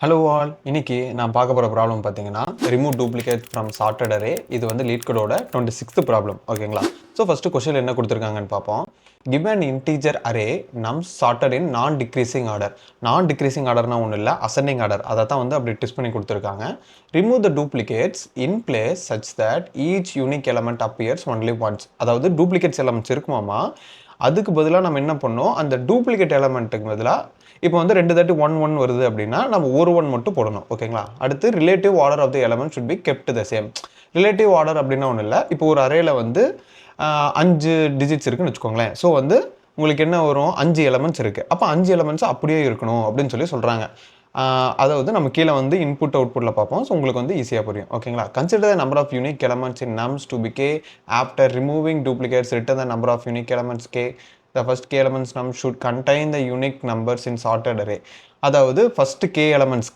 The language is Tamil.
ஹலோ ஆல் இன்னைக்கு நான் பார்க்க போகிற ப்ராப்ளம் பார்த்தீங்கன்னா remove duplicate from sorted array. இது வந்து லீட் கோடோட 26th ப்ராப்ளம். ஓகேங்களா? ஸோ ஃபஸ்ட்டு கொஸ்டின் என்ன கொடுத்துருக்காங்கன்னு பார்ப்போம். Give an integer array nums sorted in non decreasing order. Non decreasing ஆர்டர்னா ஒன்றும் இல்லை, அசெண்டிங் ஆர்டர். அதை தான் வந்து அப்படி டிஸ்ட் பண்ணி கொடுத்துருக்காங்க. Remove the duplicates in place such that each unique element appears only once. அதாவது டூப்ளிகேட்ஸ் எலமெண்ட்ஸ் இருக்குமாமா, அதுக்கு பதிலாக நம்ம என்ன பண்ணோம், அந்த டூப்ளிகேட் எலமெண்ட்டுக்கு பதிலாக இப்போ வந்து 2 தாட்டி 1 1 வருது அப்படின்னா நம்ம ஒரு 1 மட்டும் போடணும். ஓகேங்களா? அடுத்து relative order of the element should be kept the same. Relative order அப்படின்னா ஒன்றும் இல்லை. இப்போ ஒரு அரேல வந்து 5 டிஜிட்ஸ் இருக்குன்னு வச்சுக்கோங்களேன். ஸோ வந்து உங்களுக்கு என்ன வரும், 5 எலமெண்ட்ஸ் இருக்குது. அப்போ 5 எலமெண்ட்ஸ் அப்படியே இருக்கணும் அப்படின்னு சொல்லி சொல்கிறாங்க. அதாவது நம்ம கீழே வந்து இன்புட் அவுட்புட்டில் பார்ப்போம். ஸோ உங்களுக்கு வந்து ஈஸியாக புரியும். ஓகேங்களா? Consider the number of unique elements in nums to be K after removing duplicates return the number of unique elements K. The first k elements num should contain the unique numbers in sorted array. அதாவது first k elements